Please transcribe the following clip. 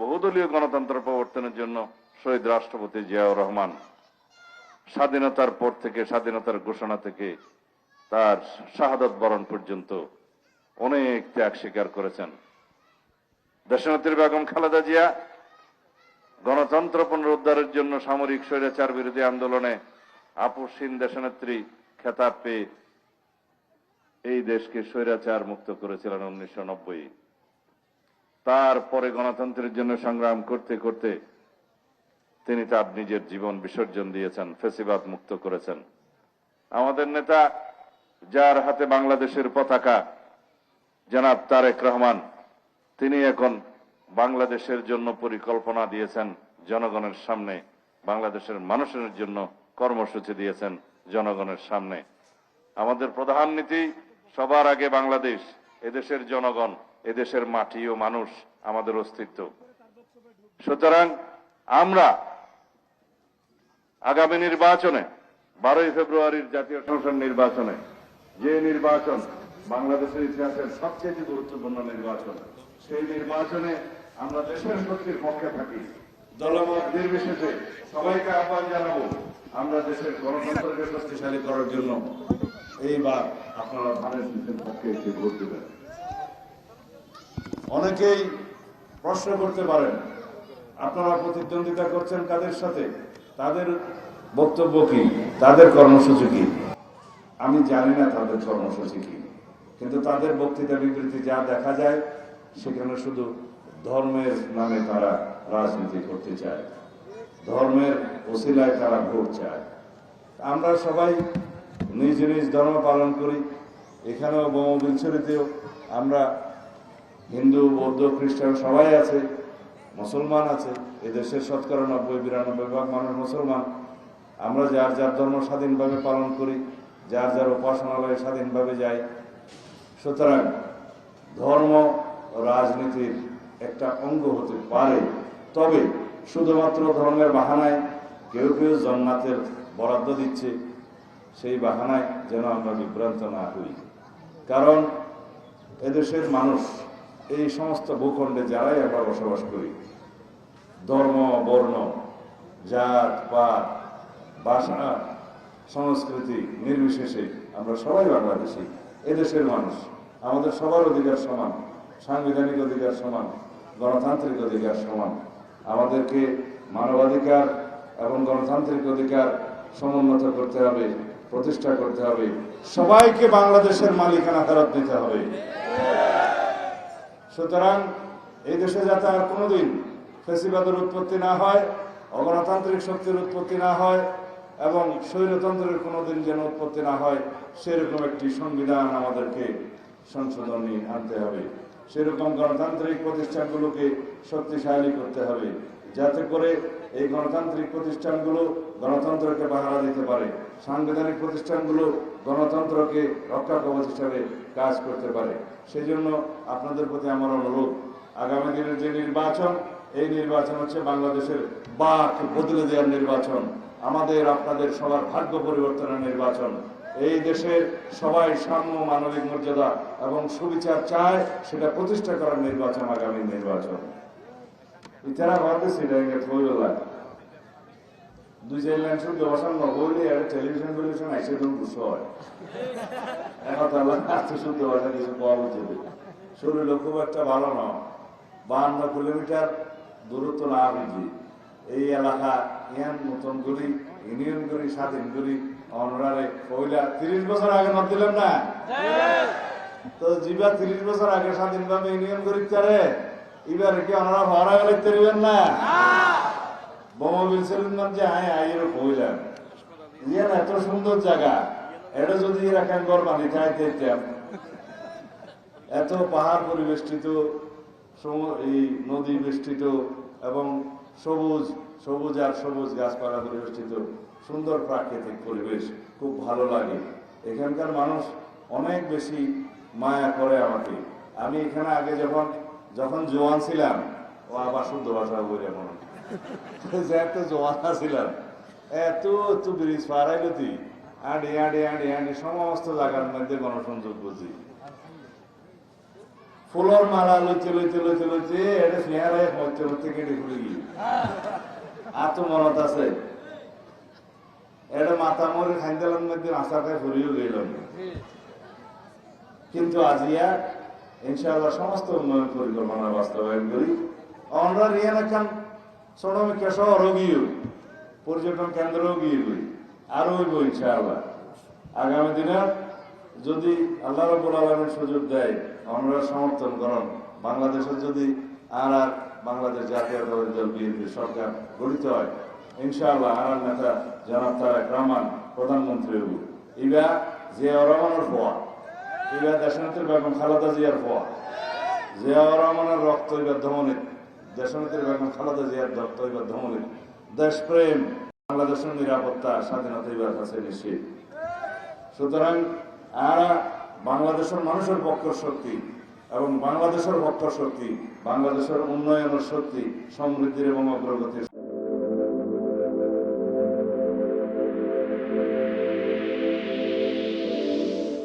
বহুদলীয় গণতন্ত্র প্রবর্তনের জন্য শহীদ রাষ্ট্রপতি জিয়াউর রহমান স্বাধীনতার পর থেকে, স্বাধীনতার ঘোষণা থেকে তার শাহাদত বরণ পর্যন্ত অনেক ত্যাগ স্বীকার করেছেন। দেশনেত্রী বেগম খালেদা জিয়া গণতন্ত্র পুনরুদ্ধারের জন্য সামরিক স্বৈরাচার বিরোধী আন্দোলনে আপসহীন দেশনেত্রী খেতাব পেয়ে এই দেশকে স্বৈরাচার মুক্ত করেছিলেন 1990। তারপরে গণতন্ত্রের জন্য সংগ্রাম করতে করতে তিনি তার নিজের জীবন বিসর্জন দিয়েছেন, ফ্যাসিবাদ মুক্ত করেছেন। আমাদের নেতা, যার হাতে বাংলাদেশের পতাকা, জনাব তারেক রহমান, তিনি এখন বাংলাদেশের জন্য পরিকল্পনা দিয়েছেন জনগণের সামনে, বাংলাদেশের মানুষের জন্য কর্মসূচি দিয়েছেন জনগণের সামনে। আমাদের প্রধান নীতি সবার আগে বাংলাদেশ, এদেশের জনগণ, এদেশের মাটি ও মানুষ আমাদের অস্তিত্ব। সুতরাং আমরা আগামী নির্বাচনে 12ই ফেব্রুয়ারির জাতীয় সংসদ নির্বাচনে, যে নির্বাচন বাংলাদেশের ইতিহাসের সবচেয়ে গুরুত্বপূর্ণ নির্বাচন, সেই নির্বাচনে আমরা দেশের শক্তির পক্ষে থাকি। দলমত নির্বিশেষে সবাইকে আহ্বান জানাবো, আমরা দেশের গণতন্ত্রকে শক্তিশালী করার জন্য এইবার আপনারা ধানের শীষের পক্ষে একটি ভোট দেবেন। অনেকেই প্রশ্ন করতে পারেন, আপনারা প্রতিদ্বন্দ্বিতা করছেন কাদের সাথে, তাদের বক্তব্য কি, তাদের কর্মসূচি কি? আমি জানি না তাদের কর্মসূচি কি, কিন্তু তাদের বক্তৃতা বিবৃতি যা দেখা যায় সেখানে শুধু ধর্মের নামে তারা রাজনীতি করতে চায়, ধর্মের ওসিলায় তারা ভোট চায়। আমরা সবাই নিজ নিজ ধর্ম পালন করি। এখানেও বঙ্গবিলছড়িতেও আমরা হিন্দু, বৌদ্ধ, খ্রিস্টান সবাই আছে, মুসলমান আছে। এদেশের শতকরা 90-92 মানুষ মুসলমান। আমরা যার যার ধর্ম স্বাধীনভাবে পালন করি, যার যার উপাসনালয়ে স্বাধীনভাবে যাই। সুতরাং ধর্ম রাজনীতির একটা অঙ্গ হতে পারে, তবে শুধুমাত্র ধর্মের বাহানায় কেউ কেউ জান্নাতের বরাদ্দ দিচ্ছে, সেই বাহানায় যেন আমরা বিভ্রান্ত না হই। কারণ এদেশের মানুষ, এই সমস্ত ভূখণ্ডে যারাই আমরা বসবাস করি, ধর্ম, বর্ণ, জাত, পাত, ভাষা, সংস্কৃতি নির্বিশেষে আমরা সবাই বাংলাদেশী। এদেশের মানুষ, আমাদের সবার অধিকার সমান, সাংবিধানিক অধিকার সমান, গণতান্ত্রিক অধিকার সমান। আমাদেরকে মানবাধিকার এবং গণতান্ত্রিক অধিকার সমুন্নত করতে হবে, প্রতিষ্ঠা করতে হবে। সবাইকে বাংলাদেশের মালিকানা ফেরত দিতে হবে। সুতরাং এই দেশে যাতে আর কোনোদিন ফ্যাসিবাদের উৎপত্তি না হয়, অগণতান্ত্রিক শক্তির উৎপত্তি না হয় এবং স্বৈরতন্ত্রের কোনোদিন যেন উৎপত্তি না হয়, সেরকম একটি সংবিধান আমাদেরকে সংশোধনী আনতে হবে। সেরকম গণতান্ত্রিক প্রতিষ্ঠানগুলোকে শক্তিশালী করতে হবে, যাতে করে এই গণতান্ত্রিক প্রতিষ্ঠানগুলো গণতন্ত্রকে পাহারা দিতে পারে, সাংবিধানিক প্রতিষ্ঠানগুলো গণতন্ত্রকে রক্ষা কবচ হিসাবে কাজ করতে পারে। সেই জন্য আপনাদের প্রতি আমার অনুরোধ, আগামী দিনের যে নির্বাচন, এই নির্বাচন হচ্ছে বাংলাদেশের বাক বদলে দেওয়ার নির্বাচন, আমাদের আপনাদের সবার ভাগ্য পরিবর্তনের নির্বাচন। এই দেশের সবাই সাম্য, মানবিক মর্যাদা এবং সুবিচার চায়, সেটা প্রতিষ্ঠা করার নির্বাচন আগামী নির্বাচন। ইতারা ভাবতেছি দুই চার লাইন শুদ্ধ ভাষা নবলি আর টেলিভিশন আইসে তুমি বুঝতে হয় এখন শুদ্ধ ভাষা কিছু পাওয়া উচিত। শরীর খুব একটা ভালো নয়, 52 কিলোমিটার দূরত্ব না বুঝি এই এলাকা ইয়ান নতুন করি ইউনিয়ন করি স্বাধীন করি অনরারে পয়লা 30 বছর আগে নদ দিলাম না, তো জিবা 30 বছর আগে স্বাধীনভাবে ইউনিয়ন করি তারে এবার কি ওনারা ভাড়া গেলে তেরবেন না? বঙ্গবিলছড়িগঞ্জে আইয়ের কইলাম ইয়ান এত সুন্দর জায়গা, এটা যদি রাখেন গড় পানি খাইতে দিতাম। এত পাহাড় পরিবেষ্টিত, এই নদী বেষ্টিত এবং সবুজ সবুজ আর সবুজ গাছপালা পরিবেষ্টিত সুন্দর প্রাকৃতিক পরিবেশ, খুব ভালো লাগে। এখানকার মানুষ অনেক বেশি মায়া করে আমাকে। আমি এখানে আগে যখন জোয়ান ছিলাম, ও আবার শুদ্ধ ভাষা বলে মনে যে এত জোয়ান ছিলাম, এত ব্রিজ পাড়াইলতি আঁড়ি আঁড়ি আঁড়ি আঁড়ি সমস্ত জায়গার মধ্যে গণসংযোগ বুঝি। ফুলর মালা লইতে লইতে লইতে লইতে এটা চেহারায় মরতে মরতে কেটে খুলে গিয়ে আর তো মনত আছে এটা মাথা মরে খাইন্দালার মধ্যে আশা খাই ফুরিয়েও গেলাম কিন্তু আজিয়া ইনশাআল্লাহ সমস্ত উন্নয়ন পরিকল্পনা বাস্তবায়ন করি আমরা রিয়ান খান শ্রমিক শহরও গিয়ে পর্যটন কেন্দ্রও গিয়ে করি আরো হইব ইনশাআল্লাহ আগামী দিনে যদি আল্লাহ রাব্বুল আলামিন সুযোগ দেয় আমরা সমর্থন করেন বাংলাদেশের যদি আর বাংলাদেশ জাতীয়তাবাদী দল বিএনপি সরকার গঠিত হয় ইনশাআল্লাহ আর নেতা জনাব তারেক রহমান প্রধানমন্ত্রী হইব ইবা জিয়াউর রহমানের ফোয়া ইবা দেশনেত্রী বেগম খালেদা জিয়ার ফোয়া জিয়াউর রহমানের রক্ত ইবা ধমনিত দেশনেত্রী বেগম খালেদা জিয়ার রক্ত ইবা ধমনিত দেশপ্রেম বাংলাদেশের নিরাপত্তা স্বাধীনতা ইবার কাছে নিশ্চিত সুতরাং আর বাংলাদেশের মানুষের পক্ষের শক্তি এবং বাংলাদেশের পক্ষের শক্তি বাংলাদেশের উন্নয়নের শক্তি সমৃদ্ধির এবং অগ্রগতির